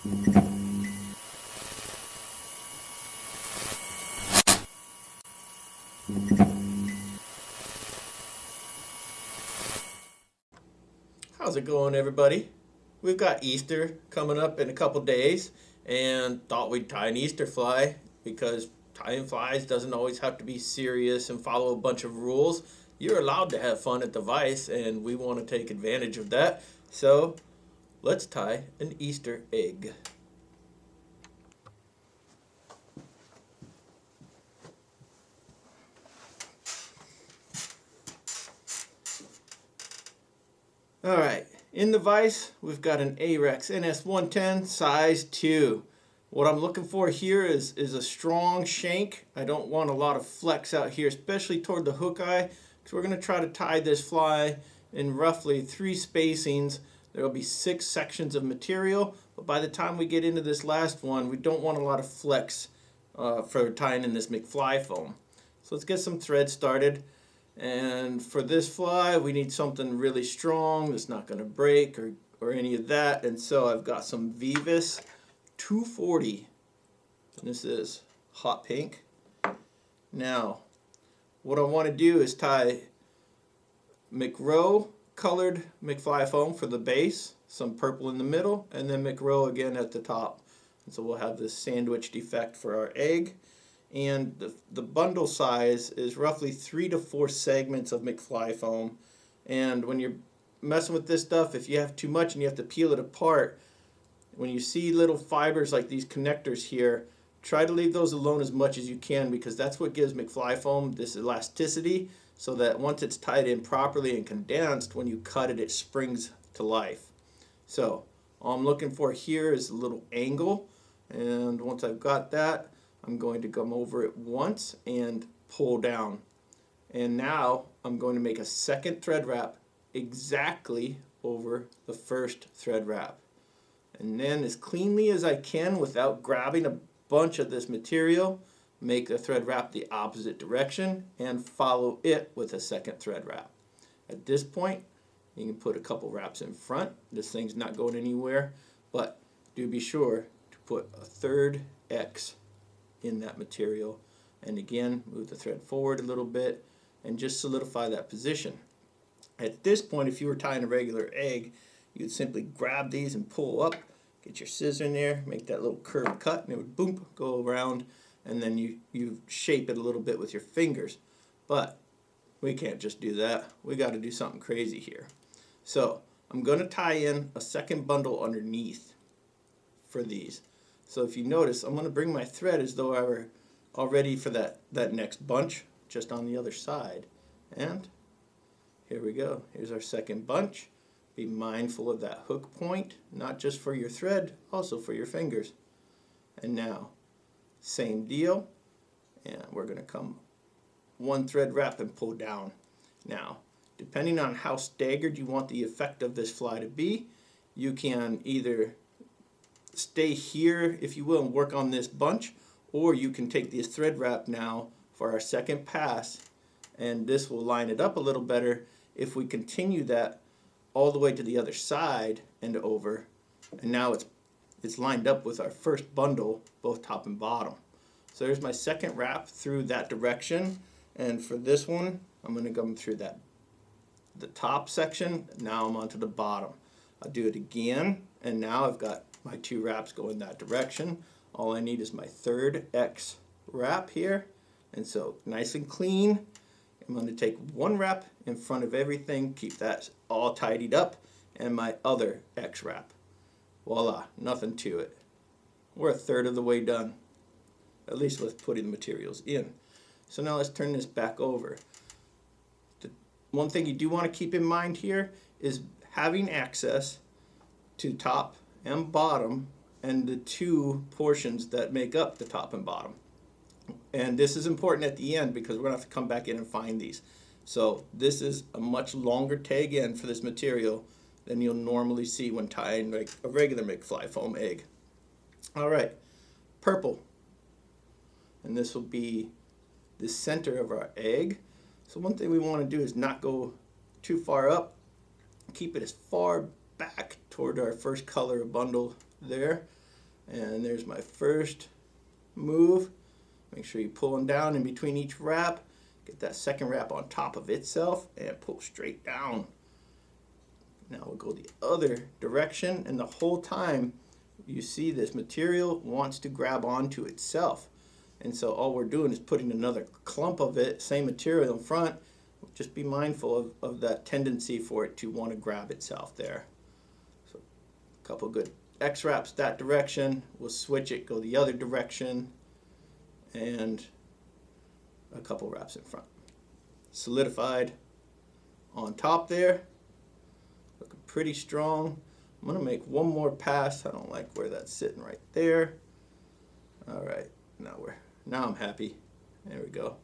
How's it going, everybody? We've got Easter coming up in a couple days, and thought we'd tie an Easter fly because tying flies doesn't always have to be serious and follow a bunch of rules. You're allowed to have fun at the vise, and we want to take advantage of that. So let's tie an Easter egg. All right, in the vise, we've got an Ahrex NS110 size 2. What I'm looking for here is a strong shank. I don't want a lot of flex out here, especially toward the hook eye, because we're going to try to tie this fly in roughly 3 spacings. There will be 6 sections of material, but by the time we get into this last one, we don't want a lot of flex for tying in this McFly foam. So let's get some thread started. And for this fly, we need something really strong that's not going to break or any of that. And so I've got some Veevus 240. And this is hot pink. Now, what I want to do is tie McRoe colored McFly foam for the base, some purple in the middle, and then McRoe again at the top. And so we'll have this sandwiched effect for our egg. And the bundle size is roughly 3 to 4 segments of McFly foam. And when you're messing with this stuff, if you have too much and you have to peel it apart, when you see little fibers like these connectors here, try to leave those alone as much as you can, because that's what gives McFly foam this elasticity, so that once it's tied in properly and condensed, when you cut it, it springs to life. So all I'm looking for here is a little angle, and once I've got that, I'm going to come over it once and pull down. And now I'm going to make a second thread wrap exactly over the first thread wrap. And then as cleanly as I can without grabbing a bunch of this material, make the thread wrap the opposite direction and follow it with a second thread wrap. At this point, you can put a couple wraps in front. This thing's not going anywhere, but do be sure to put a third X in that material, and again move the thread forward a little bit and just solidify that position. At this point, if you were tying a regular egg, you'd simply grab these and pull up, get your scissor in there, make that little curved cut, and it would boom, go around, and then you shape it a little bit with your fingers. But we can't just do that. We got to do something crazy here. So I'm going to tie in a second bundle underneath for these. So if you notice, I'm going to bring my thread as though I were all ready for that next bunch, just on the other side. And here we go. Here's our second bunch. Be mindful of that hook point, not just for your thread, also for your fingers. And now, same deal. And we're going to come one thread wrap and pull down. Now, depending on how staggered you want the effect of this fly to be, you can either stay here, if you will, and work on this bunch, or you can take this thread wrap now for our second pass, and this will line it up a little better if we continue that all the way to the other side and over, and now it's lined up with our first bundle, both top and bottom. So there's my second wrap through that direction, and for this one I'm going to come through the top section. Now I'm onto the bottom. I'll do it again, and now I've got my 2 wraps going that direction. All I need is my third X wrap here, and so nice and clean. I'm going to take 1 wrap in front of everything, keep that all tidied up, and my other X wrap. Voila, nothing to it. We're a third of the way done, at least with putting the materials in. So now let's turn this back over. The one thing you do want to keep in mind here is having access to top and bottom and the 2 portions that make up the top and bottom. And this is important at the end because we're going to have to come back in and find these. So this is a much longer tag end for this material than you'll normally see when tying like a regular McFly foam egg. Alright, purple. And this will be the center of our egg. So one thing we want to do is not go too far up. Keep it as far back toward our first color bundle there. And there's my first move. Make sure you're pulling down in between each wrap. Get that second wrap on top of itself and pull straight down. Now we'll go the other direction, and the whole time you see this material wants to grab onto itself. And so all we're doing is putting another clump of it, same material in front. Just be mindful of that tendency for it to want to grab itself there. So a couple good X wraps that direction. We'll switch it, go the other direction, and a couple wraps in front. Solidified on top there. Looking pretty strong. I'm going to make one more pass. I don't like where that's sitting right there. All right, now I'm happy. There we go.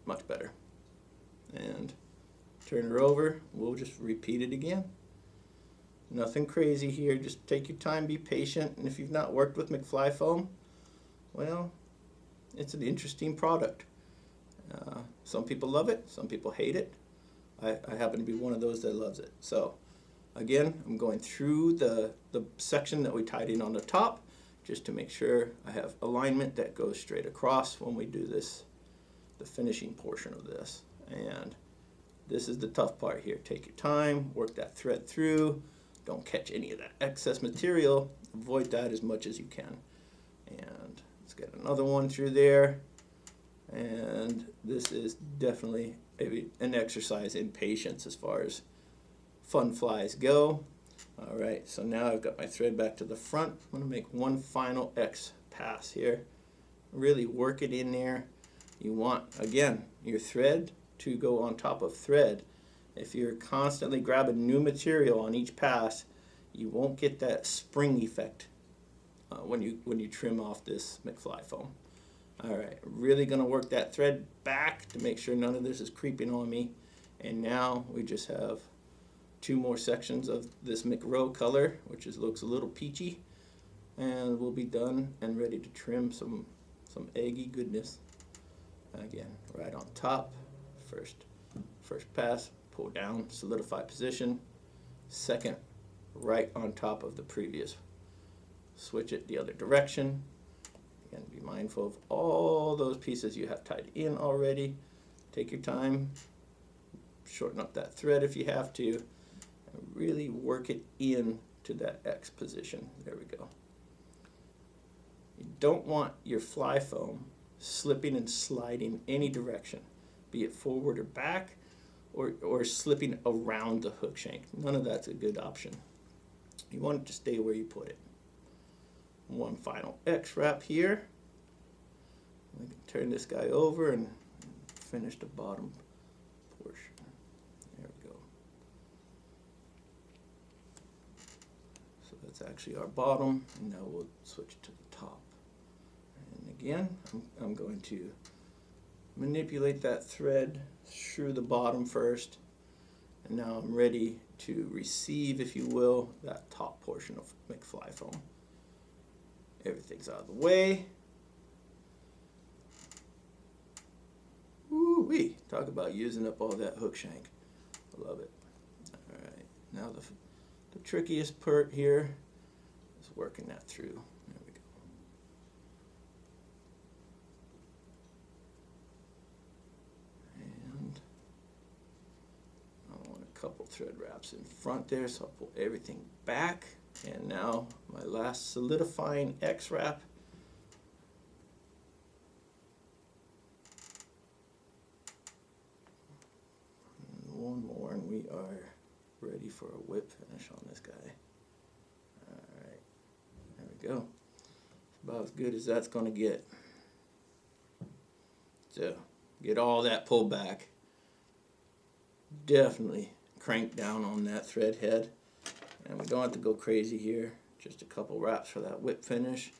Much better. And turn her over. We'll just repeat it again. Nothing crazy here. Just take your time, be patient. And if you've not worked with McFly foam, well, it's an interesting product. Some people love it, some people hate it. I happen to be one of those that loves it. So again, I'm going through the section that we tied in on the top just to make sure I have alignment that goes straight across when we do this, the finishing portion of this. And this is the tough part here. Take your time, work that thread through. Don't catch any of that excess material. Avoid that as much as you can. And let's get another one through there. And this is definitely an exercise in patience as far as fun flies go. All right, so now I've got my thread back to the front. I'm going to make one final X pass here. Really work it in there. You want, again, your thread to go on top of thread. If you're constantly grabbing new material on each pass, you won't get that spring effect when you trim off this McFly foam. All right, really going to work that thread back to make sure none of this is creeping on me. And now we just have two more sections of this McRoe color, which looks a little peachy, and we'll be done and ready to trim some eggy goodness. Again, right on top, first pass, pull down, solidify position. Second, right on top of the previous. Switch it the other direction. Again, be mindful of all those pieces you have tied in already. Take your time, shorten up that thread if you have to, and really work it in to that X position. There we go. You don't want your fly foam slipping and sliding any direction, be it forward or back, or slipping around the hook shank. None of that's a good option. You want it to stay where you put it. One final X wrap here. We can turn this guy over and finish the bottom portion. There we go. So that's actually our bottom, and now we'll switch to the top. And again, I'm going to manipulate that thread through the bottom first, and now I'm ready to receive, if you will, that top portion of McFly foam. Everything's out of the way. Woo-wee. Talk about using up all that hook shank. I love it. All right, now the trickiest part here is working that through. There we go. And I want a couple thread wraps in front there, so I'll pull everything back. And now my last solidifying X wrap. And one more, and we are ready for a whip finish on this guy. All right, there we go. About as good as that's going to get. So get all that pulled back. Definitely crank down on that thread head. And we don't have to go crazy here. Just a couple wraps for that whip finish.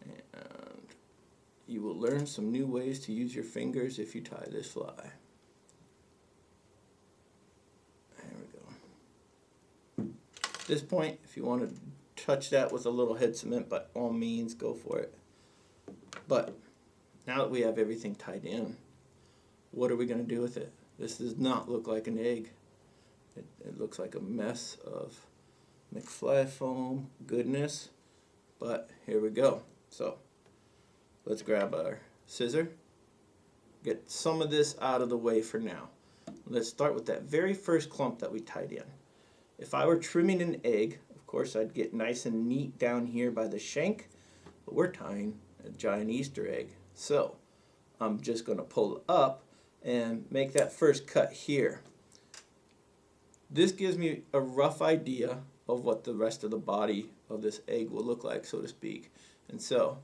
And you will learn some new ways to use your fingers if you tie this fly. There we go. At this point, if you want to touch that with a little head cement, by all means, go for it. But now that we have everything tied in, what are we going to do with it? This does not look like an egg. It looks like a mess of McFly foam goodness. but here we go. So let's grab our scissor, get some of this out of the way for now. Let's start with that very first clump that we tied in. If I were trimming an egg, of course I'd get nice and neat down here by the shank, but we're tying a giant Easter egg. So I'm just going to pull up and make that first cut here. This gives me a rough idea of what the rest of the body of this egg will look like, so to speak. And so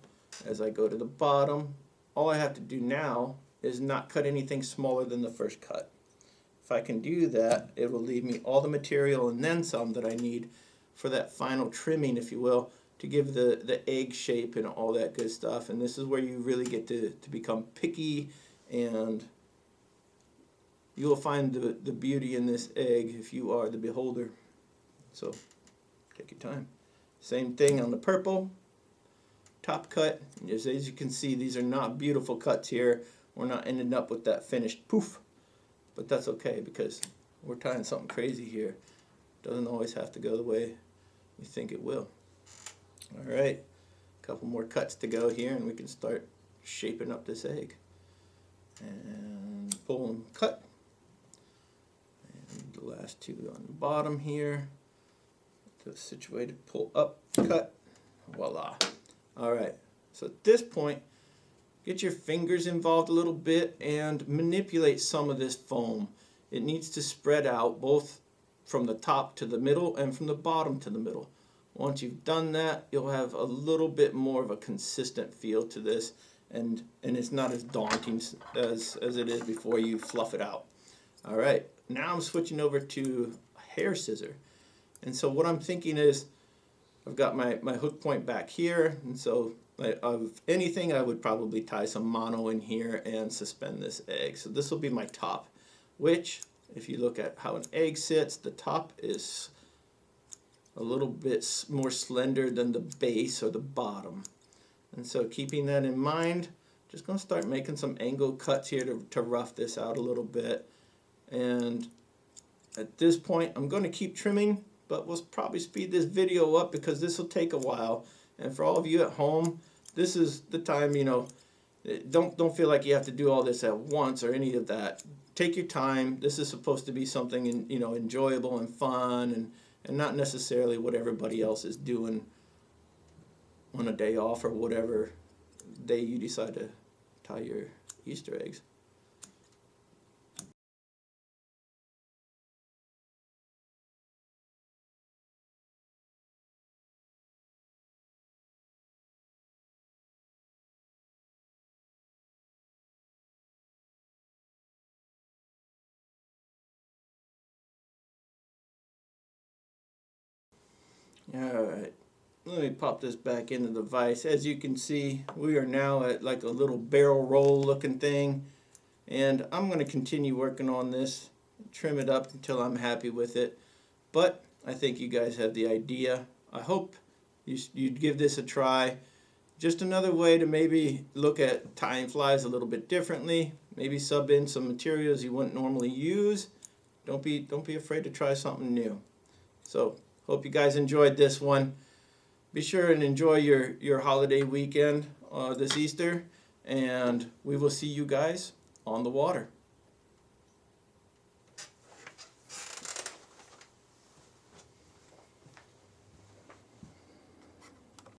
as I go to the bottom, all I have to do now is not cut anything smaller than the first cut. If I can do that, it will leave me all the material and then some that I need for that final trimming, if you will, to give the egg shape and all that good stuff. And this is where you really get to become picky, and you will find the beauty in this egg if you are the beholder. So take your time. Same thing on the purple. Top cut. As you can see, these are not beautiful cuts here. We're not ending up with that finished poof. But that's okay, because we're tying something crazy here. Doesn't always have to go the way we think it will. Alright, a couple more cuts to go here and we can start shaping up this egg. And pull and cut. And the last two on the bottom here. So situated, pull up, cut. Voila. Alright, so at this point, get your fingers involved a little bit and manipulate some of this foam. It needs to spread out both from the top to the middle and from the bottom to the middle. Once you've done that, you'll have a little bit more of a consistent feel to this, and it's not as daunting as it is before you fluff it out. Alright, now I'm switching over to a hair scissor. And so what I'm thinking is, I've got my hook point back here, and so of anything I would probably tie some mono in here and suspend this egg. So this will be my top, which if you look at how an egg sits, the top is a little bit more slender than the base or the bottom. And so keeping that in mind, just going to start making some angle cuts here to rough this out a little bit. And at this point I'm going to keep trimming, but we'll probably speed this video up because this will take a while. And for all of you at home, this is the time, don't feel like you have to do all this at once or any of that. Take your time. This is supposed to be something enjoyable and fun, and not necessarily what everybody else is doing on a day off or whatever day you decide to tie your Easter eggs. Alright, let me pop this back into the vise. As you can see, we are now at like a little barrel roll looking thing, and I'm going to continue working on this, trim it up until I'm happy with it. But I think you guys have the idea. I hope you'd give this a try. Just another way to maybe look at tying flies a little bit differently. Maybe sub in some materials you wouldn't normally use. Don't be afraid to try something new. So hope you guys enjoyed this one. Be sure and enjoy your holiday weekend this Easter, and we will see you guys on the water.